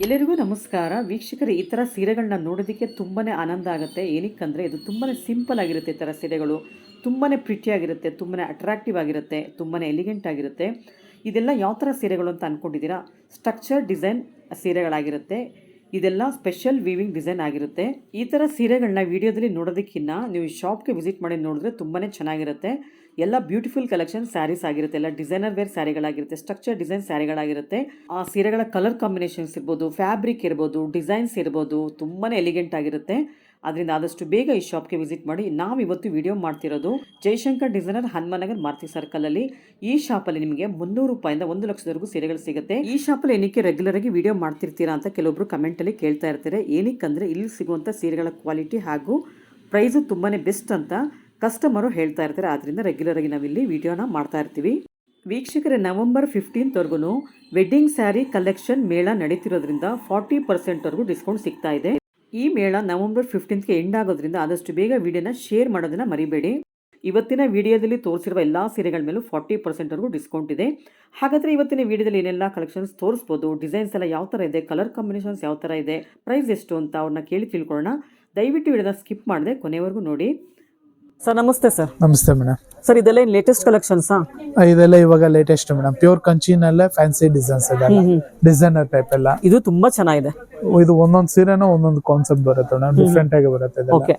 ಎಲ್ಲರಿಗೂ ನಮಸ್ಕಾರ ವೀಕ್ಷಕರೇ. ಈ ಥರ ಸೀರೆಗಳನ್ನ ನೋಡೋದಕ್ಕೆ ತುಂಬಾ ಆನಂದ ಆಗುತ್ತೆ. ಏನಕ್ಕಂದರೆ ಇದು ತುಂಬಾ ಸಿಂಪಲ್ ಆಗಿರುತ್ತೆ. ಈ ಥರ ಸೀರೆಗಳು ತುಂಬಾ ಪ್ರಿಟಿಯಾಗಿರುತ್ತೆ, ತುಂಬಾ ಅಟ್ರಾಕ್ಟಿವ್ ಆಗಿರುತ್ತೆ, ತುಂಬಾ ಎಲಿಗೆಂಟ್ ಆಗಿರುತ್ತೆ. ಇದೆಲ್ಲ ಯಾವ ಥರ ಸೀರೆಗಳು ಅಂತ ಅಂದ್ಕೊಂಡಿದ್ದೀರಾ? Structure design ಸೀರೆಗಳಾಗಿರುತ್ತೆ. ಇದೆಲ್ಲ ಸ್ಪೆಷಲ್ ವೀವಿಂಗ್ ಡಿಸೈನ್ ಆಗಿರುತ್ತೆ. ಈ ಥರ ಸೀರೆಗಳನ್ನ ವಿಡಿಯೋದಲ್ಲಿ ನೋಡೋದಕ್ಕಿಂತ ನೀವು ಶಾಪ್ಗೆ ವಿಸಿಟ್ ಮಾಡಿ ನೋಡಿದ್ರೆ ತುಂಬಾ ಚೆನ್ನಾಗಿರುತ್ತೆ. ಎಲ್ಲ ಬ್ಯೂಟಿಫುಲ್ ಕಲೆಕ್ಷನ್ ಸ್ಯಾರೀಸ್ ಆಗಿರುತ್ತೆ, ಎಲ್ಲ ಡಿಸೈನರ್ ವೇರ್ ಸ್ಯಾರಿಗಳಾಗಿರುತ್ತೆ, ಸ್ಟ್ರಕ್ಚರ್ ಡಿಸೈನ್ ಸ್ಯಾರಿಗಳಾಗಿರುತ್ತೆ. ಆ ಸೀರೆಗಳ ಕಲರ್ ಕಾಂಬಿನೇಷನ್ಸ್ ಇರ್ಬೋದು, ಫ್ಯಾಬ್ರಿಕ್ ಇರ್ಬೋದು, ಡಿಸೈನ್ಸ್ ಇರ್ಬೋದು, ತುಂಬಾ ಎಲಿಗೆಂಟ್ ಆಗಿರುತ್ತೆ. ಅದರಿಂದ ಆದಷ್ಟು ಬೇಗ ಈ ಶಾಪ್ಗೆ ವಿಸಿಟ್ ಮಾಡಿ. ನಾವು ಇವತ್ತು ವಿಡಿಯೋ ಮಾಡ್ತಿರೋದು ಜಯಶಂಕರ್ ಡಿಸೈನರ್ ಹನುಮನಗರ್ ಮಾರುತಿ ಸರ್ಕಲಲ್ಲಿ. ಈ ಶಾಪಲ್ಲಿ ನಿಮಗೆ 300 ರೂಪಾಯಿಂದ 1 ಲಕ್ಷದವರೆಗೂ ಸೀರೆಗಳು ಸಿಗುತ್ತೆ. ಈ ಶಾಪಲ್ಲಿ ಏನಕ್ಕೆ ರೆಗ್ಯುಲರ್ ಆಗಿ ವಿಡಿಯೋ ಮಾಡ್ತಿರ್ತೀರಾ ಅಂತ ಕೆಲವೊಬ್ರು ಕಮೆಂಟಲ್ಲಿ ಕೇಳ್ತಾ ಇರ್ತಾರೆ. ಏನಕ್ಕಂದರೆ ಇಲ್ಲಿ ಸಿಗುವಂಥ ಸೀರೆಗಳ ಕ್ವಾಲಿಟಿ ಹಾಗೂ ಪ್ರೈಸು ತುಂಬಾ ಬೆಸ್ಟ್ ಅಂತ ಕಸ್ಟಮರು ಹೇಳ್ತಾ ಇರ್ತಾರೆ. ಆದ್ದರಿಂದ ರೆಗ್ಯುಲರ್ ಆಗಿ ನಾವಿಲ್ಲಿ ವಿಡಿಯೋನ ಮಾಡ್ತಾ ಇರ್ತೀವಿ. ವೀಕ್ಷಕರೇ, ನವೆಂಬರ್ 15 ವೆಡ್ಡಿಂಗ್ ಸ್ಯಾರಿ ಕಲೆಕ್ಷನ್ ಮೇಳ ನಡೀತಿರೋದ್ರಿಂದ 40% ಡಿಸ್ಕೌಂಟ್ ಸಿಗ್ತಾ ಇದೆ. ಈ ಮೇಳ ನವೆಂಬರ್ 15ಗೆ ಎಂಡ್ ಆಗೋದ್ರಿಂದ ಆದಷ್ಟು ಬೇಗ ವಿಡಿಯೋನ ಶೇರ್ ಮಾಡೋದನ್ನ ಮರಿಬೇಡಿ. ಇವತ್ತಿನ ವಿಡಿಯೋದಲ್ಲಿ ತೋರಿಸಿರುವ ಎಲ್ಲ ಸೀರೆಗಳ ಮೇಲೂ 40% ಡಿಸ್ಕೌಂಟ್ ಇದೆ. ಹಾಗಾದರೆ ಇವತ್ತಿನ ವಿಡಿಯೋದಲ್ಲಿ ಏನೆಲ್ಲ ಕಲೆಕ್ಷನ್ಸ್ ತೋರಿಸ್ಬೋದು, ಡಿಸೈನ್ಸ್ ಎಲ್ಲ ಯಾವ ಥರ ಇದೆ, ಕಲರ್ ಕಾಂಬಿನೇಷನ್ಸ್ ಯಾವ ಥರ ಇದೆ, ಪ್ರೈಸ್ ಎಷ್ಟು ಅಂತ ಅವ್ರನ್ನ ಕೇಳಿ ತಿಳ್ಕೊಳ್ಳೋಣ. ದಯವಿಟ್ಟು ವಿಡಿಯೋನ ಸ್ಕಿಪ್ ಮಾಡದೆ ಕೊನೆವರೆಗೂ ನೋಡಿ. ಸರ್ ನಮಸ್ತೆ. ಸರ್ ನಮಸ್ತೆ ಮೇಡಮ್. ಸರ್ ಇದೆಲ್ಲ ಲೇಟೆಸ್ಟ್ ಕಲೆಕ್ಷನ್ಸಾ? ಇದೆಲ್ಲ ಇವಾಗ ಲೇಟೆಸ್ಟ್ ಮೇಡಮ್. ಪ್ಯೂರ್ ಕಂಚಿನಲ್ಲೇ ಫ್ಯಾನ್ಸಿ ಡಿಸೈನ್ಸ್ ಇದೆ, ಡಿಸೈನರ್ ಟೈಪ್ ಎಲ್ಲ. ಇದು ತುಂಬಾ ಚೆನ್ನಾಗಿದೆ. ಇದು ಒಂದೊಂದು ಸೀರೆನೂ ಒಂದೊಂದು ಕಾನ್ಸೆಪ್ಟ್ ಬರುತ್ತೆ ಮೇಡಮ್, ಡಿಫ್ರೆಂಟ್ ಆಗಿ ಬರುತ್ತೆ. ಓಕೆ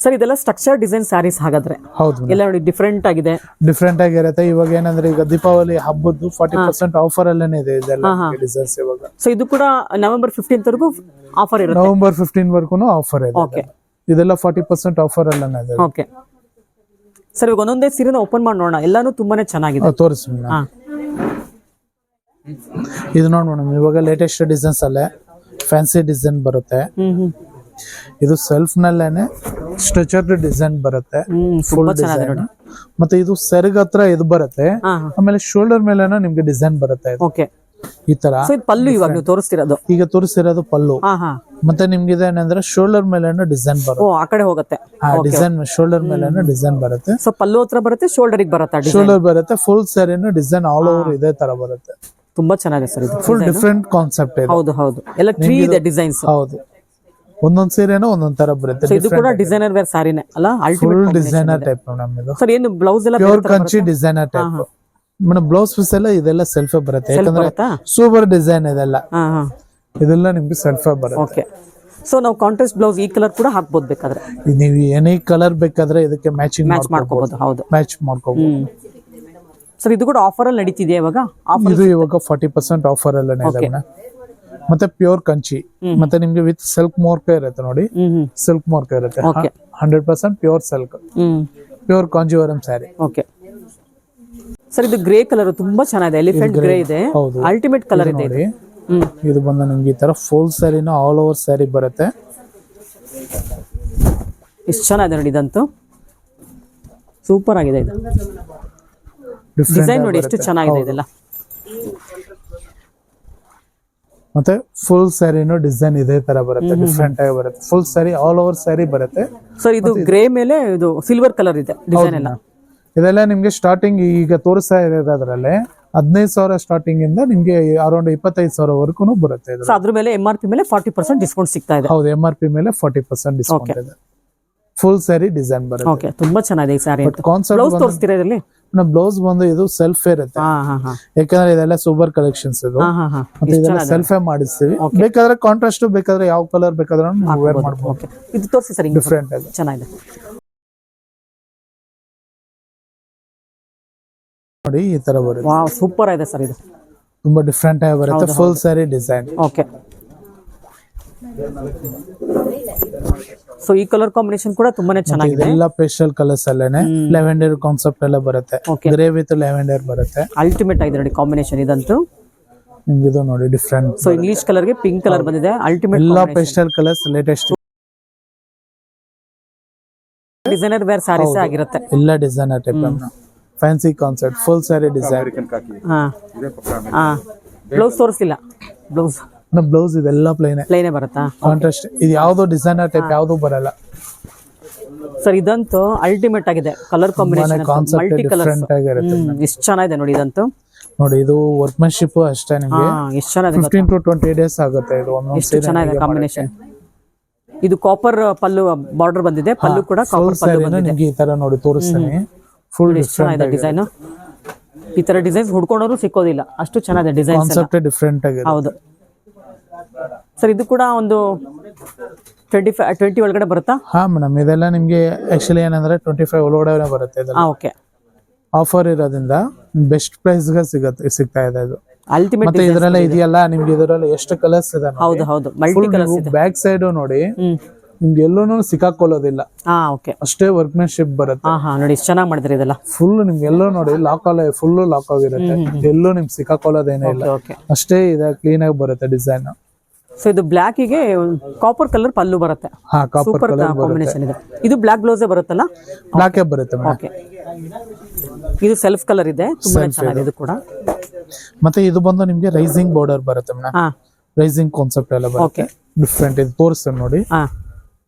ಸರ್, ಇದೆಲ್ಲ ಸ್ಟ್ರಕ್ಚರ್ ಡಿಸೈನ್ ಸ್ಯಾರೀಸ್ ಹಾಗಾದ್ರೆ? ಹೌದು, ಎಲ್ಲ ನೋಡಿ ಡಿಫ್ರೆಂಟ್ ಆಗಿದೆ, ಡಿಫ್ರೆಂಟ್ ಆಗಿರುತ್ತೆ. ಇವಾಗ ಏನಂದ್ರೆ ಈಗ ದೀಪಾವಳಿ ಹಬ್ಬದ್ದು 40% ಆಫರ್ ಅಲ್ಲೇನೆ ಇದೆ ಇದೆಲ್ಲ ಡಿಸೈನ್ಸ್ ಇವಾಗ. ಸೊ ಇದು ಕೂಡ ನವೆಂಬರ್ 15 ವರೆಗೂ ಆಫರ್ ಇರುತ್ತೆ. ನವೆಂಬರ್ 15 ವರ್ಗು ಆಫರ್ ಇದೆ. ಓಕೆ, ಇದೆಲ್ಲ 40% ಆಫರ್ ಅಲ್ಲೇನೆ ಇದೆ. ಓಕೆ ಸರ್, ಇವಾಗ ಒಂದೊಂದೇ ಸೀರೆನ ಓಪನ್ ಮಾಡಿ ನೋಡೋಣ. ಎಲ್ಲಾನು ತುಂಬಾನೇ ಚೆನ್ನಾಗಿದೆ. ತೋರಿಸಿ ಮೇಡಮ್. ಇದು ನೋಡಿ ಮೇಡಮ್, ಇವಾಗ ಲೇಟೆಸ್ಟ್ ಡಿಸೈನ್ಸ್ ಅಲ್ಲೇ ಫ್ಯಾನ್ಸಿ ಡಿಸೈನ್ ಬರುತ್ತೆ. ಇದು ಸೆಲ್ಫ್ ನಲ್ಲೇನೆ ಸ್ಟ್ರೆಚರ್ಡ್ ಡಿಸೈನ್ ಬರುತ್ತೆ, ಫುಲ್ ಡಿಸೈನ್. ಮತ್ತೆ ಇದು ಸೆರಗ್ ಹತ್ರ ಇದು ಬರುತ್ತೆ, ಆಮೇಲೆ ಶೋಲ್ಡರ್ ಮೇಲೆ ನಿಮ್ಗೆ ಡಿಸೈನ್ ಬರುತ್ತೆ. ಓಕೆ, ಈ ತರ ಪಲ್ಲು ಇವಾಗ ನೀವು ತೋರಿಸ್ತಿರೋದು? ಈಗ ತೋರಿಸ್ತಿರೋದು ಪಲ್ಲು. ಮತ್ತೆ ನಿಮ್ಗೆ ಏನಂದ್ರೆ ಶೋಲ್ಡರ್ ಮೇಲೆ ಡಿಸೈನ್ ಬರುತ್ತೆ. ಆ ಕಡೆ ಹೋಗುತ್ತೆ ಡಿಸೈನ್, ಶೋಲ್ಡರ್ ಮೇಲೆ ಡಿಸೈನ್ ಬರುತ್ತೆ. ಸೊ ಪಲ್ಲು ಹತ್ರ ಬರುತ್ತೆ, ಶೋಲ್ಡರ್ ಬರುತ್ತೆ, ಶೋಲ್ಡರ್ ಬರುತ್ತೆ. ಫುಲ್ ಸ್ಯಾರಿನ ಡಿಸೈನ್ ಆಲ್ ಓವರ್ ಇದೇ ತರ ಬರುತ್ತೆ. ತುಂಬಾ ಚೆನ್ನಾಗಿದೆ ಸರ್ ಇದು. ಫುಲ್ ಡಿಫ್ರೆಂಟ್ ಕಾನ್ಸೆಪ್ಟ್ ಇದೆ. ಹೌದು ಹೌದು, ಎಲ್ಲ ಟ್ರೀ ಇದೆ ಡಿಸೈನ್ಸ್. ಹೌದು, ಒಂದೊಂದ್ ಸೀರೆನೂ ಒಂದೊಂದ್ ತರ ಬರುತ್ತೆ. ಇದು ಕೂಡ ಡಿಸೈನರ್ ವೇರ್ ಸಾರಿನೇ ಅಲ್ಲ? ಫುಲ್ ಡಿಸೈನರ್ ಟೈಪ್ ಮೇಡಮ್ ಇದು. ಸರ್ ಏನು ಬ್ಲೌಸ್ ಎಲ್ಲ pure Kanchi designer type madam. Blouse piece ಎಲ್ಲ ಇದೆಲ್ಲ ಸೆಲ್ಫ್ ಬರುತ್ತೆ, ಯಾಕಂದ್ರೆ ಸೂಪರ್ ಡಿಸೈನ್ ಇದೆಲ್ಲ. ಇದೆಲ್ಲ ನಿಮ್ಗೆ ಸೆಲ್ಫ್ ಬರುತ್ತೆ. ಓಕೆ, ಸೊ ನಾವು ಕಾಂಟ್ರಾಸ್ಟ್ ಬ್ಲೌಸ್ ಈ ಕಲರ್ ಕೂಡ ಹಾಕ್ಬೋದು ಬೇಕಾದ್ರೆ. ನೀವು ಏನೇ ಕಲರ್ ಬೇಕಾದ್ರೆ ಇದಕ್ಕೆ ಮ್ಯಾಚಿಂಗ್ ಮ್ಯಾಚ್ ಮಾಡ್ಕೋಬಹುದು. ಹೌದು, ಮ್ಯಾಚ್ ಮಾಡ್ಕೋಬಹುದು. ಸರ್ ಇದು ಕೂಡ ಆಫರ್ ಅಲ್ಲಿ ನಡೀತಿದೆ ಇವಾಗ? ಇದು ಇವಾಗ 40% ಆಫರ್ ಅಲ್ಲೇ ಇದೆ. ಮತ್ತೆ ಪ್ಯೂರ್ ಕಂಚಿ, ಮತ್ತೆ ನಿಮ್ಗೆ ವಿತ್ ಸಿಲ್ಕ್ ಮೋರ್ಕ ಇರುತ್ತೆ ನೋಡಿ. ಸಿಲ್ಕ್ ಮೋರ್ಕ ಇರುತ್ತೆ, 100% pure silk, pure Kanjeevaram saree. Okay sir, ಇದು ಗ್ರೇ ಕಲರ್ ತುಂಬಾ ಚೆನ್ನಾಗಿದೆ, ಎಲಿಫೆಂಟ್ ಗ್ರೇ ಇದೆ, ಅಲ್ಟಿಮೇಟ್ ಕಲರ್ ಇದೆ. ಇದು ಬಂದು ನಿಮ್ಗೆ ಈ ತರ ಫುಲ್ ಸ್ಯಾರಿನ ಆಲ್ ಓವರ್ ಸ್ಯಾರಿ ಬರುತ್ತೆ. ಎಷ್ಟು ಚೆನ್ನಾಗಿದೆ ನೋಡಿ, ಇದಂತೂ ಸೂಪರ್ ಆಗಿದೆ. ಇದು ಡಿಸೈನ್ ನೋಡಿ ಎಷ್ಟು ಚೆನ್ನಾಗಿದೆ ಇದೆಲ್ಲ. ಮತ್ತೆ ಫುಲ್ ಸ್ಯಾರಿನೂ ಡಿಸೈನ್ ಇದೇ ತರ ಬರುತ್ತೆ, ಡಿಫ್ರೆಂಟ್ ಆಗಿ ಬರುತ್ತೆ. Full sari all over saree ಬರುತ್ತೆ. ಸರ್ ಇದು ಗ್ರೇ ಮೇಲೆ ಇದು ಸಿಲ್ವರ್ ಕಲರ್ ಇದೆ ಡಿಸೈನ್ ಎಲ್ಲ. ಇದೆಲ್ಲ ನಿಮ್ಗೆ ಸ್ಟಾರ್ಟಿಂಗ್ ಈಗ ತೋರಿಸ್ತಾ ಇರೋದ್ರಲ್ಲಿ 15,000 ಸ್ಟಾರ್ಟಿಂಗ್ ಇಂದ ನಿಮ್ಗೆ ಅರೌಂಡ್ 25,000 ವರ್ಗು ಬರುತ್ತೆ. ಅದ್ರ ಮೇಲೆ MRP ಮೇಲೆ 40% ಡಿಸ್ಕೌಂಟ್ ಸಿಗ್ತಾ ಇದೆ. ಹೌದು, MRP ಮೇಲೆ 40% ಡಿಸ್ಕೌಂಟ್ ಇದೆ. ಫುಲ್ ಸ್ಯಾರಿ ಡಿಸೈನ್ ಬರುತ್ತೆ. ಓಕೆ, ತುಂಬಾ ಚೆನ್ನಾಗಿದೆ ಈ ಸ್ಯಾರಿ. ಕಾನ್ಸೆಪ್ಟ್ ಬ್ಲೌಸ್ ತೋರಿಸ್ತೀರಾ ಇದರಲ್ಲಿ? ಬ್ಲೌಸ್ ಬಂದು ಇದು ಸೆಲ್ಫ್ ಇರುತ್ತೆ, ಯಾಕಂದ್ರೆ ಇದೆಲ್ಲ ಸೂಪರ್ ಕಲೆಕ್ಷನ್ಸ್ ಇದು. ಮತ್ತೆ ಇದೆಲ್ಲ ಸೆಲ್ಫ್ ಮಾಡಿಸ್ತೀವಿ. ಬೇಕಾದ್ರೆ ಕಾಂಟ್ರಾಸ್ಟ್, ಬೇಕಾದ್ರೆ ಯಾವ ಕಲರ್ ಬೇಕಾದ್ರೆ ವೇರ್ ಮಾಡಬಹುದು. ಇದು ತೋರಿಸಿ ಸರ್, ಡಿಫ್ರೆಂಟ್ ಆಗಿ ಚೆನ್ನಾಗಿದೆ ನೋಡಿ. ಈ ತರ ಬರುತ್ತೆ. ವಾವ್, ಸೂಪರ್ ಆಗಿದೆ ಸರ್ ಇದು. ತುಂಬಾ ಡಿಫ್ರೆಂಟ್ ಆಗಿ ಬರುತ್ತೆ, full saree design. Okay, so ಈ ಕಲರ್ ಕಾಂಬಿನೇಷನ್ ಕೂಡ ತುಂಬಾನೇ ಚೆನ್ನಾಗಿದೆ. ಎಲ್ಲ ಪೇಸ್ಟಲ್ ಕಲರ್ಸ್ ಅಲ್ಲೇನೆ ಲ್ಯಾವೆಂಡರ್ ಕಾನ್ಸೆಪ್ಟ್ ಎಲ್ಲ ಬರುತ್ತೆ. ಗ್ರೇ ವಿತ್ ಲ್ಯಾವೆಂಡರ್ ಬರುತ್ತೆ. ಅಲ್ಟಿಮೇಟ್ ಆಗಿದೆ ನೋಡಿ ಕಾಂಬಿನೇಷನ್ ಇದಂತೂ. ಇದು ನೋಡಿ ಡಿಫ್ರೆಂಟ್. ಸೊ ಇಂಗ್ಲಿಷ್ ಕಲರ್ ಗೆ ಪಿಂಕ್ ಕಲರ್ ಬಂದಿದೆ. ಅಲ್ಟಿಮೇಟ್ ಎಲ್ಲ pastel colours latest designer wear sarees ಆಗಿರುತ್ತೆ. ಎಲ್ಲ designer type fancy concept, full saree design. Blouse ತೋರಿಸಿಲ್ಲ? ಬ್ಲೌಸ್ ಇದೆಲ್ಲ ಪ್ಲೇನೇ ಬರುತ್ತಾ? ಕಾಂಟ್ರಾಸ್ಟ್. ಇದು ಯಾವ್ದೋ ಡಿಸೈನರ್ ಟೈಪ್ ಯಾವ್ದು ಬರಲ್ಲ ಸರ್. ಇದಂತೂ ಅಲ್ಟಿಮೇಟ್ ಆಗಿದೆ, ಕಲರ್ ಕಾಂಬಿನೇಷನ್ ಮಲ್ಟಿ ಕಲರ್ ಎಷ್ಟು ಚೆನ್ನಾಗಿದೆ ನೋಡಿ ಇದಂತೂ. ನೋಡಿ ಇದು ವರ್ಕ್ಮನ್ಶಿಪ್ ಅಷ್ಟೇ ನಿಮ್ಗೆ ಎಷ್ಟು ಚೆನ್ನಾಗಿದೆ 15 to 20 ಡೇಸ್ ಆಗುತ್ತೆ ಇದು ಒಂದೊಂದು ಎಷ್ಟು ಚೆನ್ನಾಗಿದೆ ಕಾಂಬಿನೇಷನ್. ಇದು ಕಾಪರ್ ಪಲ್ಲು ಬಾರ್ಡರ್ ಬಂದಿದೆ, ಪಲ್ಲು ಕೂಡ ಕಾಪರ್ ಪಲ್ಲು ಬಂದಿದೆ. ನಿಮ್ಗೆ ಈ ತರ ನೋಡಿ ತೋರಿಸ್ತೀನಿ. ಫುಲ್ ಎಷ್ಟು ಚೆನ್ನಾಗಿದೆ ಡಿಸೈನ್. ಈ ತರ ಡಿಸೈನ್ಸ್ ಹುಡ್ಕೊಂಡವರು ಸಿಕ್ಕೋದಿಲ್ಲ, ಅಷ್ಟು ಚೆನ್ನಾಗಿದೆ ಡಿಸೈನ್ಸ್. ಕಾನ್ಸೆಪ್ಟ್ ಡಿಫ್ರೆಂಟ್ ಆಗಿದೆ. ಹೌದು ಸರ್, ಇದು ಕೂಡ ಒಂದು 20 ಒಳಗಡೆ ಬರುತ್ತಾ? ಹಾ ಮೇಡಮ್, ಇದೆಲ್ಲ ನಿಮ್ಗೆ ಆಕ್ಚುಲಿ ಏನಂದ್ರೆ 25 ಒಳಗಡೆ ಬರುತ್ತೆ ಇದೆಲ್ಲ. ಓಕೆ. ಆಫರ್ ಇರೋದ್ರಿಂದ ಬೆಸ್ಟ್ ಪ್ರೈಸ್ ಗೆ ಸಿಗ್ತಾ ಇದೆ ಇದು. ಅಲ್ಟಿಮೇಟ್ ಮತ್ತೆ ಇದರಲ್ಲ ಇದೆಯಲ್ಲ ನಿಮ್ಗೆ ಇದರಲ್ಲಿ ಎಷ್ಟು ಕಲರ್ಸ್ ಇದೆ ನೋಡಿ. ಹೌದು ಹೌದು, ಮಲ್ಟಿ ಕಲರ್ಸ್ ಇದೆ. ಬ್ಯಾಕ್ ಸೈಡ್ ನೋಡಿ ನಿಮ್ಗೆ ಎಲ್ಲೂ ಸಿಕ್ಕಾಕೊಳ್ಳೋದಿಲ್ಲ. ಓಕೆ. ಅಷ್ಟೇ ವರ್ಕ್ಮನ್ಶಿಪ್ ಬರುತ್ತೆ. ನೋಡಿ ಎಷ್ಟು ಚೆನ್ನಾಗಿ ಮಾಡಿದ್ರಿ ಇದೆಲ್ಲ. ಫುಲ್ ನಿಮ್ಗೆ ಎಲ್ಲೋ ನೋಡಿ ಫುಲ್ ಲಾಕ್ ಆಗಿರುತ್ತೆ. ಎಲ್ಲೂ ನಿಮ್ಗೆ ಸಿಕ್ಕಾಕೊಳ್ಳೋದೇನೇ ಇಲ್ಲ. ಅಷ್ಟೇ ಇದೆ, ಕ್ಲೀನ್ ಆಗಿ ಬರುತ್ತೆ ಡಿಸೈನ್. ಸೊ ಇದು ಬ್ಲಾಕ್ ಗೆ ಕಾಪರ್ ಕಲರ್ ಪಲ್ಲು ಬರುತ್ತೆ. ಸೂಪರ್ ಕಾಂಬಿನೇಷನ್ ಇದೆ. ಇದು ಬ್ಲಾಕ್ ಬ್ಲೌಸ್ ಬರುತ್ತಲ್ಲ? ಬ್ಲಾಕ್ ಬರುತ್ತೆ. ಓಕೆ. ಇದು ಸೆಲ್ಫ್ ಕಲರ್ ಇದೆ, ತುಂಬಾ ಚೆನ್ನಾಗಿದೆ ಇದು ಕೂಡ. ಮತ್ತೆ ಇದು ಬಂದು ನಿಮ್ಗೆ ರೈಸಿಂಗ್ ಬಾರ್ಡರ್ ಬರುತ್ತೆ ಮೇಡಮ್. ರೈಸಿಂಗ್ ಕಾನ್ಸೆಪ್ಟ್ ಎಲ್ಲ ಬರುತ್ತೆ. ಡಿಫ್ರೆಂಟ್ ಇದು ತೋರಿಸ್ತೀನಿ ನೋಡಿ.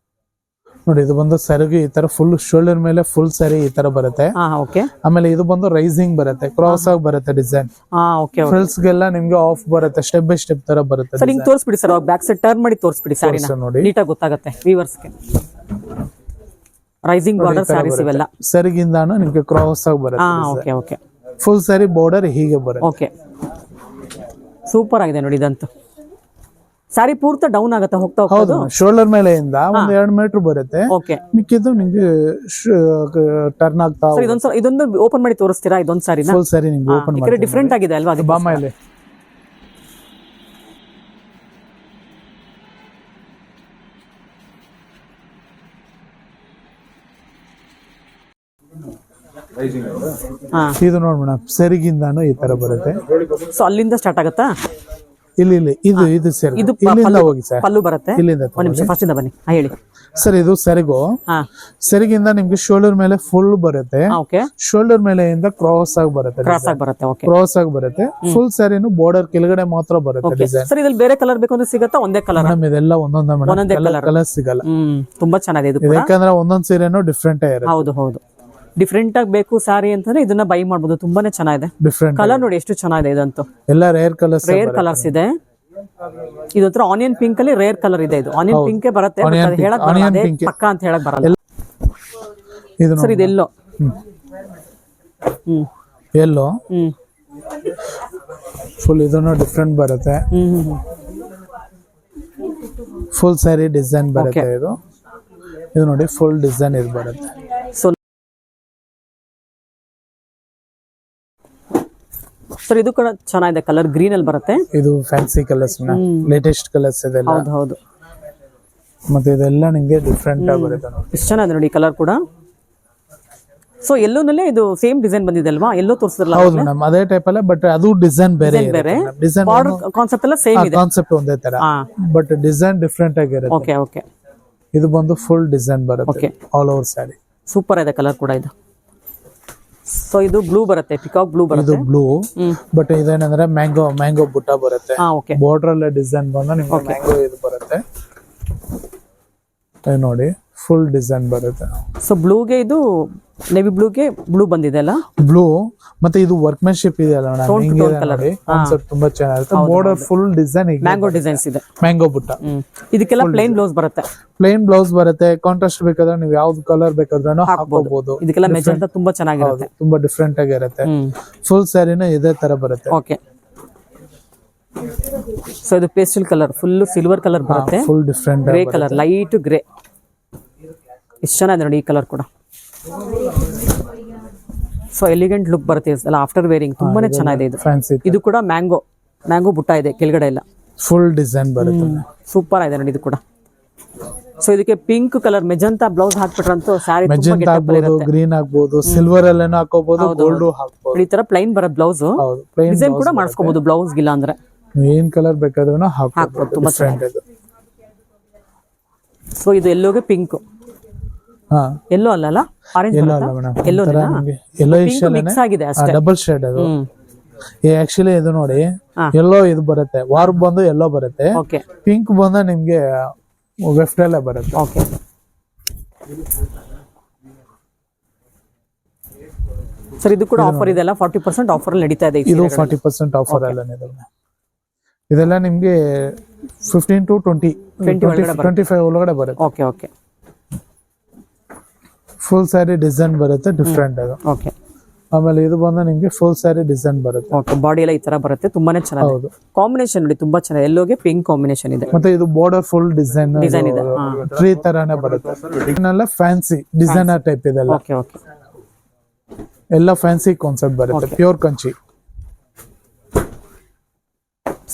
ನೋಡಿ ಇದು ಬಂದು ಸೆರಗು ಈ ತರ ಫುಲ್ ಶೋಲ್ಡರ್ ಮೇಲೆ ಫುಲ್ ಸರಿ ಈ ತರ ಬರುತ್ತೆ. ಆಮೇಲೆ ಇದು ಬಂದು ರೈಸಿಂಗ್ ಬರುತ್ತೆ, ಕ್ರಾಸ್ ಆಗಿ ಬರುತ್ತೆ ಡಿಸೈನ್. ಫ್ರಿಲ್ಸ್ ಗೆಲ್ಲ ನಿಮ್ಗೆ ಆಫ್ ಬರುತ್ತೆ, ಸ್ಟೆಪ್ ಬೈ ಸ್ಟೆಪ್ ತರ ಬರುತ್ತೆ. ಸರ್ ಹಿಂಗ್ ತೋರಿಸ್ಬಿಡಿ ಸರ್, ಬ್ಯಾಕ್ ಸೈಡ್ ಟರ್ನ್ ಮಾಡಿ ತೋರಿಸ್ಬಿಡಿ ಸಾರಿನ, ನೋಡಿ ನೀಟಾಗಿ ಗೊತ್ತಾಗುತ್ತೆ ವ್ಯೂವರ್ಸ್ ಗೆ. ರೈಸಿಂಗ್ ಬಾರ್ಡರ್ ಸಾರೀಸ್ ಇವೆಲ್ಲ ಸರಿಗಿಂದಾನು ನಿಮ್ಗೆ ಕ್ರಾಸ್ ಆಗಿ ಬರುತ್ತೆ. Okay okay. ಫುಲ್ ಸರಿ ಬಾರ್ಡರ್ ಹೀಗೆ ಬರುತ್ತೆ. ಓಕೆ, ಸೂಪರ್ ಆಗಿದೆ ನೋಡಿ ಇದಂತೂ. ಸಾರಿ ಪೂರ್ತಿ ಡೌನ್ ಆಗುತ್ತೆ ಹೋಗ್ತಾ ಹೋಗ್ತಾ. ಶೋಲ್ಡರ್ ಮೇಲೆ ಇಂದ ಒಂದು 2 ಮೀಟರ್ ಬರುತ್ತೆ. ಓಕೆ. ಮಿಕ್ಕಿದ್ದು ನಿಮ್ಗೆ ಟರ್ನ್ ಆಗ್ತಾ. ಇದೊಂದು ಓಪನ್ ಮಾಡಿ ತೋರಿಸ್ತೀರಾ ಇದೊಂದು ಸಾರಿನ? ಫುಲ್ ಸಾರಿ ನಿಮ್ಗೆ ಓಪನ್ ಮಾಡಿ. ಡಿಫ್ರೆಂಟ್ ಆಗಿದೆ ಅಲ್ವಾ ಅದು? ಬಾಮ ಇಲ್ಲಿ ಇದು ನೋಡಿ ಮೇಡಮ್, ಸೆರಿಗಿಂದಾನು ಈ ತರ ಬರುತ್ತೆ. ಸೊ ಅಲ್ಲಿಂದ ಸ್ಟಾರ್ಟ್ ಆಗುತ್ತಾ? ಇಲ್ಲಿ ಇದು ಸೆರಗು. ಇದು ಇಲ್ಲಿಂದ ಹೋಗಿ ಸರ್, ಪಲ್ಲು ಬರುತ್ತೆ. ಇಲ್ಲಿಂದ ಒಂದು ನಿಮಿಷ, ಫಸ್ಟ್ ಇಂದ ಬನ್ನಿ. ಹೇಳಿ ಸರ್. ಇದು ಸೆರಗು. ಸೆರಗಿಂದ ನಿಮ್ಗೆ ಶೋಲ್ಡರ್ ಮೇಲೆ ಫುಲ್ ಬರುತ್ತೆ. ಓಕೆ. ಶೋಲ್ಡರ್ ಮೇಲೆ ಇಂದ ಕ್ರಾಸ್ ಆಗಿ ಬರುತ್ತೆ. ಕ್ರಾಸ್ ಆಗಿ ಬರುತ್ತೆ. ಓಕೆ. ಕ್ರಾಸ್ ಆಗಿ ಬರುತ್ತೆ. ಫುಲ್ ಸ್ಯಾರಿನು ಬಾರ್ಡರ್ ಕೆಳಗಡೆ ಮಾತ್ರ ಬರುತ್ತೆ ಡಿಸೈನ್. ಸರ್ ಇದ್ರಲ್ಲಿ ಬೇರೆ ಕಲರ್ ಬೇಕು ಅಂದ್ರೆ ಸಿಗುತ್ತಾ? ಒಂದೇ ಕಲರ್ ಮೇಡಮ್, ಇದೆಲ್ಲ ಒಂದೊಂದೇ ಕಲರ್ ಸಿಗಲ್ಲ. ತುಂಬಾ ಚೆನ್ನಾಗಿದೆ ಇದು. ಯಾಕಂದ್ರೆ ಒಂದೊಂದ್ ಸೀರೆನು ಡಿಫ್ರೆಂಟ್ ಆಗಿರುತ್ತೆ. ಹೌದು ಹೌದು, ಡಿಫ್ರೆಂಟ್ ಆಗಿ ಬೇಕು ಸಾರಿ ಅಂತಂದ್ರೆ ಇದನ್ನ ಬೈ ಮಾಡಬಹುದು. ತುಂಬಾನೇ ಚೆನ್ನಾಗಿದೆ. ಡಿಫ್ರೆಂಟ್ ಕಲರ್ ನೋಡಿ ಎಷ್ಟು ಚೆನ್ನಾಗಿದೆ ಇದಂತೂ. ಎಲ್ಲ ರೇರ್ ಕಲರ್ಸ್ ಇದೆ. ಇದೊಂಥರ ಆನಿಯನ್ ಪಿಂಕ್ ಅಲ್ಲಿ ರೇರ್ ಕಲರ್ ಇದೆ. ಇದು ಆನಿಯನ್ ಪಿಂಕ್ ಬರುತ್ತೆ, ಹೇಳಕ್ ಬರಲ್ಲ, ಪಕ್ಕ ಅಂತ ಹೇಳಕ್ ಬರಲ್ಲ. ಸರ್ ಇದು ಎಲ್ಲೋ ಫುಲ್ ಇದನ್ನು ಡಿಫ್ರೆಂಟ್ ಬರುತ್ತೆ. ಫುಲ್ ಸ್ಯಾರಿ ಡಿಸೈನ್ ಬರುತ್ತೆ. ಇದು ನೋಡಿ ಫುಲ್ ಡಿಸೈನ್ ಇದು ಬರುತ್ತೆ. ಸೊ ಸರ್ ಇದು ಕೂಡ ಚೆನ್ನಾಗಿದೆ, ಕಲರ್ ಗ್ರೀನ್ ಅಲ್ಲಿ ಬರುತ್ತೆ. ಇದು ಫ್ಯಾನ್ಸಿ ಕಲರ್ಸ್, ಲೇಟೆಸ್ಟ್ ಕಲರ್ಸ್ ಇದೆ. ಹೌದು ಹೌದು. ಮತ್ತೆ ಇದೆಲ್ಲ ನಿಮಗೆ ಡಿಫ್ರೆಂಟ್ ಆಗಿ ಬರುತ್ತೆ. ಎಷ್ಟು ಚೆನ್ನಾಗಿದೆ ನೋಡಿ ಕಲರ್ ಕೂಡ. ಸೊ ಎಲ್ಲೋನಲ್ಲೇ ಇದು ಸೇಮ್ ಡಿಸೈನ್ ಬಂದಿದೆ ಅಲ್ವಾ? ಎಲ್ಲೋ ತೋರಿಸಿದ್ರಲ್ಲ? ಹೌದು ಮೇಡಮ್, ಅದೇ ಟೈಪ್ ಅಲ್ಲ, ಬಟ್ ಅದು ಡಿಸೈನ್ ಬೇರೆ. ಡಿಸೈನ್ ಕಾನ್ಸೆಪ್ಟ್ ಎಲ್ಲ ಸೇಮ್ ಇದೆ, ಕಾನ್ಸೆಪ್ಟ್ ಒಂದೇ ತರ, ಬಟ್ ಡಿಸೈನ್ ಡಿಫ್ರೆಂಟ್ ಆಗಿರುತ್ತೆ. Okay okay. ಇದು ಬಂದು ಫುಲ್ ಡಿಸೈನ್ ಬರುತ್ತೆ ಆಲ್ ಓವರ್ ಸ್ಯಾರಿ. ಸೂಪರ್ ಇದೆ ಕಲರ್ ಕೂಡ ಇದು. ಸೊ ಇದು ಬ್ಲೂ ಬರುತ್ತೆ, ಪಿಕಾಕ್ ಬ್ಲೂ ಬರುತ್ತೆ. ಇದು ಬ್ಲೂ, ಬಟ್ ಇದೇನಂದ್ರೆ ಮ್ಯಾಂಗೋ ಬುಟ್ಟ ಬರುತ್ತೆ. ಬಾರ್ಡರ್ ಅಲ್ಲೇ ಡಿಸೈನ್ ಬಂದು ನಿಮ್ಗೆ ಮ್ಯಾಂಗೋ ಇದು ಬರುತ್ತೆ ನೋಡಿ, ಫುಲ್ ಡಿಸೈನ್ ಬರುತ್ತೆ. ಸೊ ಬ್ಲೂಗೆ ಇದು ನೇವಿ ಬ್ಲೂಗೆ ಬ್ಲೂ ಬಂದಿದೆ ಅಲ್ಲ? ಬ್ಲೂ ಮತ್ತೆ ಇದು ವರ್ಕ್ಮನ್ಶಿಪ್ ಇದೆ ಅಲ್ಲ ನೋಡಿ, ಕಾನ್ಸೆಪ್ಟ್ ತುಂಬಾ ಚೆನ್ನಾಗಿರುತ್ತೆ. Border full design mango designs ಇದೆ, ಮ್ಯಾಂಗೋ ಬುಟ್ಟ. ಇದಕ್ಕೆಲ್ಲ ಪ್ಲೇನ್ ಬ್ಲೌಸ್ ಬರುತ್ತೆ. ಪ್ಲೇನ್ ಬ್ಲೌಸ್ ಬರುತ್ತೆ. ಕಾಂಟ್ರಾಸ್ಟ್ ಬೇಕಾದ್ರೆ ನೀವು ಯಾವ್ದು ಕಲರ್ ಬೇಕಾದ್ರೂ ಹಾಕೋಬಹುದು. ಇದಕ್ಕೆಲ್ಲ ಮೆಜೆಂಟಾ ತುಂಬಾ ಚೆನ್ನಾಗಿರುತ್ತೆ, ತುಂಬಾ ಡಿಫ್ರೆಂಟ್ ಆಗಿರುತ್ತೆ. ಫುಲ್ ಸ್ಯಾರಿನ ಇದೇ ತರ ಬರುತ್ತೆ. ಓಕೆ. ಸೊ ಇದು pastel colour, full silver colour ಬರುತ್ತೆ. Full different grey colour, light grey. ಎಷ್ಟು ಚೆನ್ನಾಗಿದೆ ನೋಡಿ ಈ ಕಲರ್ ಕೂಡ. ಸೊ ಎಲಿಗೆಂಟ್ ಲುಕ್ ಬರುತ್ತೆ ಅಲ್ಲ ಆಫ್ಟರ್ ವೇರಿಂಗ್, ತುಂಬಾನೇ ಚೆನ್ನಾಗಿದೆ ಇದು. ಇದು ಕೂಡ ಮ್ಯಾಂಗೋ ಬುಟ್ಟ ಇದೆ ಕೆಳಗಡೆ ಎಲ್ಲ, ಫುಲ್ ಡಿಸೈನ್ ಬರುತ್ತೆ. ಸೂಪರ್ ಆಗಿದೆ ನೋಡಿ ಇದು ಕೂಡ. ಸೊ ಇದಕ್ಕೆ ಪಿಂಕ್ ಕಲರ್ ಮೆಜೆಂಟಾ ಬ್ಲೌಸ್ ಹಾಕ್ಬಿಟ್ರಂತೂ ಸ್ಯಾರಿ ಮೆಜೆಂಟಾ ಆಗ್ಬೋದು, ಗ್ರೀನ್ ಆಗ್ಬೋದು, ಸಿಲ್ವರ್ ಅಲ್ಲೇನೋ ಹಾಕೋಬಹುದು, ಗೋಲ್ಡ್ ಹಾಕಬಹುದು. ಈ ತರ ಪ್ಲೈನ್ ಬರೋ ಬ್ಲೌಸ್ ಡಿಸೈನ್ ಕೂಡ ಮಾಡಿಸ್ಕೋಬಹುದು ಬ್ಲೌಸ್ ಗಿಲ್ಲ ಅಂದ್ರೆ. ಏನ್ ಕಲರ್ ಬೇಕಾದ್ರೂ ಹಾಕಬಹುದು, ತುಂಬಾ ಚೆನ್ನಾಗಿದೆ. ಸೊ ಇದು ಎಲ್ಲೋಗೆ ಪಿಂಕ್, ಎಲ್ಲೋ ಅಲ್ಲ ಆರೆಂಜ್ ಮಿಕ್ಸ್ ಆಗಿದೆ ಅಷ್ಟೇ, ಡಬಲ್ ಶೇಡ್ ಅದು. ಆಕ್ಚುಲಿ ಇದು ನೋಡಿ ಎಲ್ಲೋ ಇದು ಬರುತ್ತೆ, ವಾರ್ ಬಂದು ಎಲ್ಲೋ ಬರುತ್ತೆ, ಪಿಂಕ್ ಬಂದ ನಿಮ್ಗೆ ವೆಫ್ಟ್ ಅಲ್ಲೇ ಬರುತ್ತೆ. ಓಕೆ. ಸರ್ ಇದು ಕೂಡ ಆಫರ್ ಇದೆಲ್ಲ 40% ಆಫರ್ ನಡೀತಾ ಇದೆ ಇದು 40% ಆಫರ್ ಎಲ್ಲ ಇದೆಲ್ಲ ನಿಮ್ಗೆ 15 to 25 ಒಳಗಡೆ ಬರುತ್ತೆ. Okay okay. Full saree design ಬರುತ್ತೆ ಡಿಫ್ರೆಂಟ್ ಅದು. ಓಕೆ. ಆಮೇಲೆ ಇದು ಬಂದು ನಿಮ್ಗೆ ಫುಲ್ ಸ್ಯಾರಿ ಡಿಸೈನ್ ಬರುತ್ತೆ. ಓಕೆ. ಬಾಡಿ ಎಲ್ಲ ಈ ತರ ಬರುತ್ತೆ, ತುಂಬಾನೇ ಚೆನ್ನಾಗಿದೆ. ಕಾಂಬಿನೇಷನ್ ನೋಡಿ ತುಂಬಾ ಚೆನ್ನಾಗಿದೆ, ಎಲ್ಲೋಗೆ ಪಿಂಕ್ ಕಾಂಬಿನೇಷನ್ ಇದೆ. ಮತ್ತೆ ಇದು ಬಾರ್ಡರ್ ಫುಲ್ ಡಿಸೈನ್ ಇದೆ, ಟ್ರೀ ತರಾನೇ ಬರುತ್ತೆ. ಇದನ್ನೆಲ್ಲ ಫ್ಯಾನ್ಸಿ ಡಿಸೈನರ್ ಟೈಪ್ ಇದೆಲ್ಲ. Okay okay. ಎಲ್ಲ ಫ್ಯಾನ್ಸಿ ಕಾನ್ಸೆಪ್ಟ್ ಬರುತ್ತೆ, ಪ್ಯೂರ್ ಕಂಚಿ.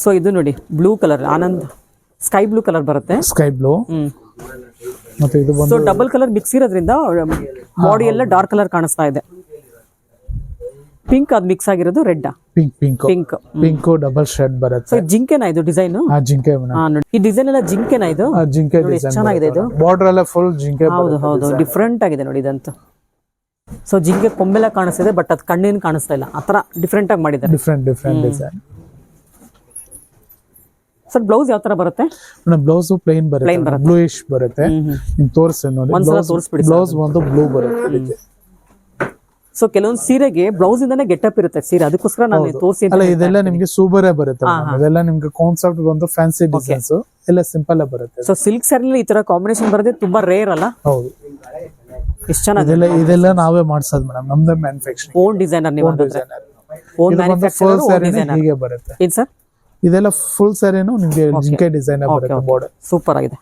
ಸೊ ಇದು ನೋಡಿ ಬ್ಲೂ ಕಲರ್, ಆನಂದ್ ಸ್ಕೈ ಬ್ಲೂ ಕಲರ್ ಬರುತ್ತೆ. Sky blue. ಮತ್ತೆ ಇದು ಬಂದು ಡಬಲ್ ಕಲರ್ ಮಿಕ್ಸ್ ಇರೋದ್ರಿಂದ ಬಾಡಿ ಎಲ್ಲ ಡಾರ್ಕ್ ಕಲರ್ ಕಾಣಿಸ್ತಾ ಇದೆ. ಪಿಂಕ್ ಅದು ಮಿಕ್ಸ್ ಆಗಿರೋದು ರೆಡ್. ಪಿಂಕ್ ಡಬಲ್ ಶೇಡ್ ಬರುತ್ತೆ. ಸೊ ಜಿಂಕೆನಾ ಇದು ಡಿಸೈನ್? ಜಿಂಕೆ ನೋಡಿ ಈ ಡಿಸೈನ್ ಎಲ್ಲ ಜಿಂಕೆನಾ ಇದು? ಜಿಂಕೆ ಚೆನ್ನಾಗಿದೆ ಇದು. ಬಾರ್ಡರ್ ಎಲ್ಲ ಫುಲ್ ಜಿಂಕೆ. ಹೌದು ಹೌದು, ಡಿಫ್ರೆಂಟ್ ಆಗಿದೆ ನೋಡಿ ಇದಂತೂ. ಸೊ ಜಿಂಕೆ ಕೊಂಬೆಲ್ಲ ಕಾಣಿಸ್ತಿದೆ, ಬಟ್ ಅದು ಕಣ್ಣೇನು ಕಾಣಿಸ್ತಾ ಇಲ್ಲ, ಆತರ ಡಿಫ್ರೆಂಟ್ ಆಗಿ ಮಾಡಿದ್ದಾರೆ. Different design. ಸರ್ ಬ್ಲೌಸ್ ಯಾವ ತರ ಬರುತ್ತೆ? ಬ್ಲೌಸ್ ಪ್ಲೇನ್ ಬರುತ್ತೆ, ಬ್ಲೂಯಿಶ್ ಬರುತ್ತೆ. ತೋರಿಸಿ ನೋಡಿ, ಬ್ಲೌಸ್ ಒಂದು ಬ್ಲೂ ಬರುತ್ತೆ. ಸೊ ಕೆಲವೊಂದು ಸೀರೆಗೆ ಬ್ಲೌಸ್ ಇಂದಾನೆ ಗೆಟಪ್ ಇರುತ್ತೆ ಸೀರೆ, ಅದಕ್ಕೋಸ್ಕರ ನಾನು ತೋರಿಸಿ. ಅಲ್ಲ ಇದೆಲ್ಲ ನಿಮ್ಗೆ ಸೂಬರೇ ಬರುತ್ತೆ, ಇದೆಲ್ಲ ನಿಮ್ಗೆ ಕಾನ್ಸೆಪ್ಟ್ ಬಂದು ಫ್ಯಾನ್ಸಿ ಡಿಸೈನ್ಸ್ ಎಲ್ಲ ಸಿಂಪಲ್ ಬರುತ್ತೆ. ಸೊ ಸಿಲ್ಕ್ ಸ್ಯಾರಿಲಿ ಈ ತರ ಕಾಂಬಿನೇಷನ್ ಬರೋದೇ ತುಂಬಾ ರೇರ್ ಅಲ್ಲ? ಹೌದು. ಎಷ್ಟು ಚೆನ್ನಾಗಿದೆ. ಇದೆಲ್ಲ ನಾವೇ ಮಾಡ್ಸೋದು ಮೇಡಮ್, ನಮ್ದೇ ಮ್ಯಾನುಫ್ಯಾಕ್ಚರಿಂಗ್. ಓನ್ ಡಿಸೈನರ್ ನೀವು? Own manufacturer, own designer. ಹೀಗೆ ಬರುತ್ತೆ. ಏನು ಸರ್? ಇದೆಲ್ಲ ಫುಲ್ ಸ್ಯಾರಿನೂ ನಿಮ್ಗೆ ಜಿಂಕೆ ಡಿಸೈನ್ ಬರುತ್ತೆ. ಬಾರ್ಡರ್ ಸೂಪರ್ ಆಗಿದೆ.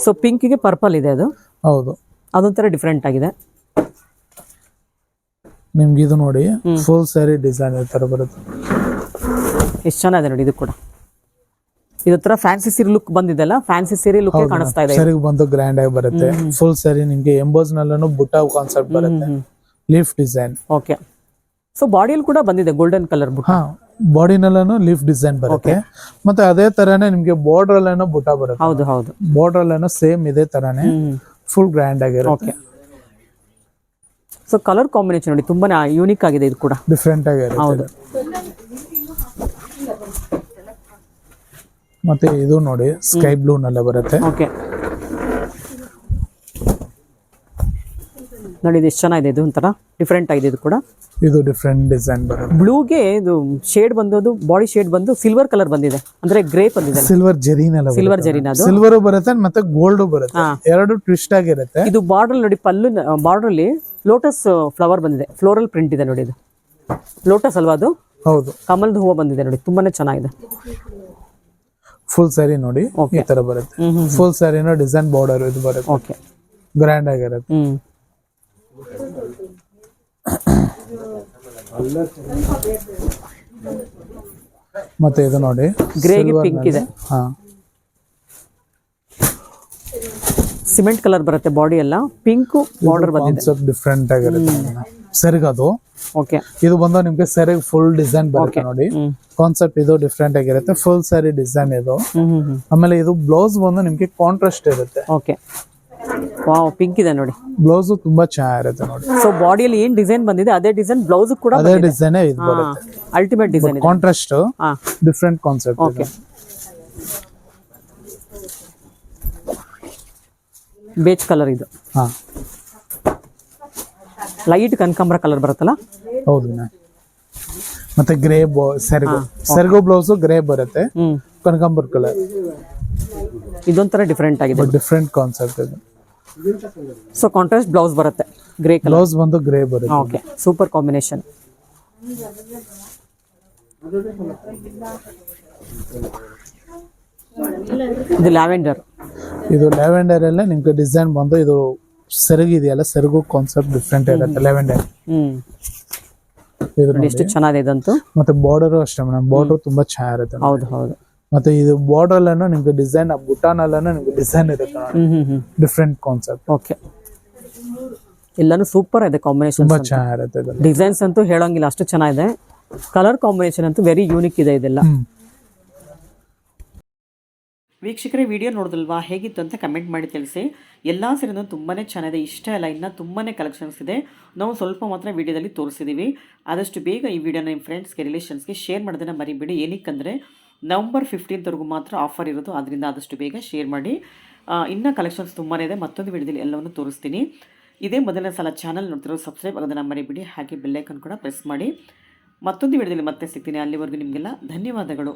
ಸೊ ಪಿಂಕ್ ಗೆ ಪರ್ಪಲ್ ಇದೆ ಅದು. ಹೌದು, ಅದೊಂಥರ ಡಿಫ್ರೆಂಟ್ ಆಗಿದೆ. ನಿಮ್ಗೆ ಇದು ನೋಡಿ ಫುಲ್ ಸ್ಯಾರಿ ಡಿಸೈನ್ ಈ ತರ ಬರುತ್ತೆ. ಎಷ್ಟು ಚೆನ್ನಾಗಿದೆ ನೋಡಿ ಇದು ಕೂಡ. ಇದು ತರ ಫ್ಯಾನ್ಸಿ ಸೀರೆ ಲುಕ್ ಬಂದಿದೆಲ್ಲ, ಫ್ಯಾನ್ಸಿ ಸೀರೆ ಲುಕ್ ಕಾಣಿಸ್ತಾ ಇದೆ. ಸರಿ ಬಂದು ಗ್ರ್ಯಾಂಡ್ ಆಗಿ ಬರುತ್ತೆ. ಫುಲ್ ಸ್ಯಾರಿ ನಿಮ್ಗೆ ಎಂಬೋಸ್ ನಲ್ಲೂ ಬುಟ್ಟ ಕಾನ್ಸೆಪ್ಟ್ ಬರುತ್ತೆ, ಲೀಫ್ ಡಿಸೈನ್. ಓಕೆ. ಸೊ ಬಾಡಿಯಲ್ಲಿ ಕೂಡ ಬಂದಿದೆ ಗೋಲ್ಡನ್ ಕಲರ್ ಬುಟ್ಟ. ಬಾಡಿನಲ್ಲೂ ಲೀಫ್ ಡಿಸೈನ್ ಬರುತ್ತೆ. ಮತ್ತೆ ಅದೇ ತರಾನೇ ನಿಮ್ಗೆ ಬಾರ್ಡರ್ ಅಲ್ಲೇನೋ ಬುಟ್ಟ ಬರುತ್ತೆ. ಹೌದು ಹೌದು, ಬಾರ್ಡರ್ ಅಲ್ಲೇನೋ ಸೇಮ್ ಇದೇ ತರಾನೇ ಫುಲ್ ಗ್ರ್ಯಾಂಡ್ ಆಗಿರುತ್ತೆ. ಸೊ ಕಲರ್ ಕಾಂಬಿನೇಷನ್ ನೋಡಿ ತುಂಬಾನೇ ಯೂನಿಕ್ ಆಗಿದೆ, ಇದು ಕೂಡ ಡಿಫ್ರೆಂಟ್ ಆಗಿರುತ್ತೆ. ಹೌದು. ಮತ್ತೆ ಇದು ನೋಡಿ ಸ್ಕೈ ಬ್ಲೂ ನಲ್ಲೇ ಬರುತ್ತೆ. ಓಕೆ ನೋಡಿ, ಇದು ಎಷ್ಟು ಚೆನ್ನಾಗಿದೆ, ಇದು ಒಂಥರ ಡಿಫ್ರೆಂಟ್ ಆಗಿದೆ. ಇದು ಕೂಡ ಇದು ಡಿಫ್ರೆಂಟ್ ಡಿಸೈನ್ ಬರುತ್ತೆ. ಬ್ಲೂಗೆ ಇದು ಶೇಡ್ ಬಂದದ್ದು, ಬಾಡಿ ಶೇಡ್ ಬಂದು ಸಿಲ್ವರ್ ಕಲರ್ ಬಂದಿದೆ, ಅಂದ್ರೆ ಗ್ರೇ ಬಂದಿದೆ. ಸಿಲ್ವರ್ ಜರಿನಲ್ಲ, ಸಿಲ್ವರ್ ಜರಿನ ಅದು. ಸಿಲ್ವರ್ ಬರುತ್ತೆ ಮತ್ತೆ ಗೋಲ್ಡ್ ಬರುತ್ತೆ, ಎರಡು ಟ್ವಿಸ್ಟ್ ಆಗಿರುತ್ತೆ. ಇದು ಬಾರ್ಡರ್ ನೋಡಿ, ಪಲ್ಲು ಬಾರ್ಡರ್ ಅಲ್ಲಿ ಲೋಟಸ್ ಫ್ಲವರ್ ಬಂದಿದೆ, ಫ್ಲೋರಲ್ ಪ್ರಿಂಟ್ ಇದೆ ನೋಡಿ. ಇದು ಲೋಟಸ್ ಅಲ್ವಾ ಅದು? ಹೌದು, ಕಮಲದ ಹೂವು ಬಂದಿದೆ ನೋಡಿ, ತುಂಬಾನೇ ಚೆನ್ನಾಗಿದೆ. ಫುಲ್ ಸ್ಯಾರಿ ನೋಡಿ ಈ ತರ ಬರುತ್ತೆ. ಫುಲ್ ಸ್ಯಾರಿನ ಡಿಸೈನ್ ಬಾರ್ಡರ್ ಇದು ಬರುತ್ತೆ. ಓಕೆ, ಗ್ರ್ಯಾಂಡ್ ಆಗಿರುತ್ತೆ. ಮತ್ತೆ ಇದು ನೋಡಿ ಗ್ರೇಗೆ ಪಿಂಕ್ ಇದೆ. ಸಿಮೆಂಟ್ ಕಲರ್ ಬರುತ್ತೆ, ಬಾಡಿ ಎಲ್ಲ ಪಿಂಕ್ ಬಾರ್ಡರ್ ಬಂದಿದೆ. ಕಾನ್ಸೆಪ್ಟ್ ಡಿಫ್ರೆಂಟ್ ಆಗಿರುತ್ತೆ. ಸೆರಗದು. ಓಕೆ. ಇದು ಬಂದು ನಿಮ್ಗೆ ಸೆರಗ್ ಫುಲ್ ಡಿಸೈನ್ ಬರುತ್ತೆ ನೋಡಿ. ಕಾನ್ಸೆಪ್ಟ್ ಇದು ಡಿಫ್ರೆಂಟ್ ಆಗಿರುತ್ತೆ, ಫುಲ್ ಸ್ಯಾರಿ ಡಿಸೈನ್ ಇದು. ಆಮೇಲೆ ಇದು ಬ್ಲೌಸ್ ಬಂದು ನಿಮ್ಗೆ ಕಾಂಟ್ರಾಸ್ಟ್ ಇರುತ್ತೆ. ಓಕೆ. ವಾವ್, ಪಿಂಕ್ ಇದೆ ನೋಡಿ. ಬ್ಲೌಸ್ ತುಂಬಾ ಚೆನ್ನಾಗಿರುತ್ತೆ ನೋಡಿ. ಸೊ ಬಾಡಿಯಲ್ಲಿ ಏನ್ ಡಿಸೈನ್ ಬಂದಿದೆ ಅದೇ ಡಿಸೈನ್ ಬ್ಲೌಸ್ ಕೂಡ ಅದೇ ಡಿಸೈನ್ ಇದು ಬರುತ್ತೆ. Ultimate design, contrast different concept. Okay. Beige colour ಇದು. ಲೈಟ್ ಕನಕಾಂಬರ ಕಲರ್ ಬರುತ್ತಲ್ಲ? ಹೌದು. ಮತ್ತೆ ಗ್ರೇ ಸೆರಗು ಬ್ಲೌಸ್ ಗ್ರೇ ಬರುತ್ತೆ, ಕನಕಾಂಬರ ಕಲರ್. ಇದೊಂಥರ ಡಿಫ್ರೆಂಟ್ ಆಗಿದೆ, ಡಿಫ್ರೆಂಟ್ ಕಾನ್ಸೆಪ್ಟ್ ಇದು. ಸೊ ಕಾಂಟ್ರಾಸ್ಟ್ ಬ್ಲೌಸ್ ಬರುತ್ತೆ, ಗ್ರೇ ಕಲರ್. ಬ್ಲೌಸ್ ಬಂದು ಗ್ರೇ ಬರುತ್ತೆ. Okay, super combination. ಇದು ಲ್ಯಾವೆಂಡರ್. ಇದು ಲ್ಯಾವೆಂಡರ್ ಅಲ್ಲೇ ನಿಮ್ಗೆ ಡಿಸೈನ್ ಬಂದು ಇದು ಸೆರಗು ಇದೆಯಲ್ಲ, ಸೆರಗು ಕಾನ್ಸೆಪ್ಟ್ ಡಿಫ್ರೆಂಟ್ ಇರುತ್ತೆ ಲ್ಯಾವೆಂಡರ್. ಎಷ್ಟು ಚೆನ್ನಾಗಿದೆ ಇದಂತೂ. ಮತ್ತೆ ಬಾರ್ಡರ್ ಅಷ್ಟೇ ಮೇಡಮ್, ಬಾರ್ಡರ್ ತುಂಬಾ ಚೆನ್ನಾಗಿರುತ್ತೆ. ಹೌದು ಹೌದು. ಮತ್ತೆ ಇದು ಬಾರ್ಡರ್ ಅಲ್ಲೂ ನಿಮ್ಗೆ ಡಿಸೈನ್, ಬುಟಾನ್ ಅಲ್ಲೂ ನಿಮ್ಗೆ ಡಿಸೈನ್ ಇರುತ್ತೆ, ಡಿಫ್ರೆಂಟ್ ಕಾನ್ಸೆಪ್ಟ್. ಓಕೆ, ಎಲ್ಲಾನು ಸೂಪರ್ ಇದೆ ಕಾಂಬಿನೇಷನ್, ತುಂಬಾ ಚೆನ್ನಾಗಿರುತ್ತೆ. ಡಿಸೈನ್ಸ್ ಅಂತೂ ಹೇಳೋಂಗಿಲ್ಲ, ಅಷ್ಟು ಚೆನ್ನಾಗಿದೆ. ಕಲರ್ ಕಾಂಬಿನೇಷನ್ ಅಂತೂ ವೆರಿ ಯೂನಿಕ್ ಇದೆ ಇದೆಲ್ಲ. ವೀಕ್ಷಕರೇ, ವಿಡಿಯೋ ನೋಡಿದಲ್ವಾ, ಹೇಗಿತ್ತು ಅಂತ ಕಮೆಂಟ್ ಮಾಡಿ ತಿಳಿಸಿ. ಎಲ್ಲ ಸೀರೆನೂ ತುಂಬಾ ಚೆನ್ನಾಗಿದೆ, ಇಷ್ಟ ಎಲ್ಲ ಇನ್ನೂ ತುಂಬಾ ಕಲೆಕ್ಷನ್ಸ್ ಇದೆ. ನಾವು ಸ್ವಲ್ಪ ಮಾತ್ರ ವಿಡಿಯೋದಲ್ಲಿ ತೋರಿಸಿದ್ದೀವಿ. ಆದಷ್ಟು ಬೇಗ ಈ ವಿಡಿಯೋನ ನಿಮ್ಮ ಫ್ರೆಂಡ್ಸ್ಗೆ, ರಿಲೇಷನ್ಸ್ಗೆ ಶೇರ್ ಮಾಡೋದನ್ನು ಮರಿಬೇಡಿ. ಏನಕ್ಕಂದರೆ ನವಂಬರ್ 15 ಮಾತ್ರ ಆಫರ್ ಇರೋದು, ಅದರಿಂದ ಆದಷ್ಟು ಬೇಗ ಶೇರ್ ಮಾಡಿ. ಇನ್ನೂ ಕಲೆಕ್ಷನ್ಸ್ ತುಂಬಾ ಇದೆ, ಮತ್ತೊಂದು ವಿಡಿಯೋದಲ್ಲಿ ಎಲ್ಲವನ್ನು ತೋರಿಸ್ತೀನಿ. ಇದೇ ಮೊದಲನೇ ಸಲ ಚಾನಲ್ ನೋಡ್ತಿರೋ ಸಬ್ಸ್ಕ್ರೈಬ್ ಆಗೋದನ್ನು ಮರಿಬಿಡಿ, ಹಾಗೆ ಬೆಲ್ಲೈಕನ್ ಕೂಡ ಪ್ರೆಸ್ ಮಾಡಿ. ಮತ್ತೊಂದು ವಿಡಿಯೋದಲ್ಲಿ ಮತ್ತೆ ಸಿಗ್ತೀನಿ. ಅಲ್ಲಿವರೆಗೂ ನಿಮಗೆಲ್ಲ ಧನ್ಯವಾದಗಳು.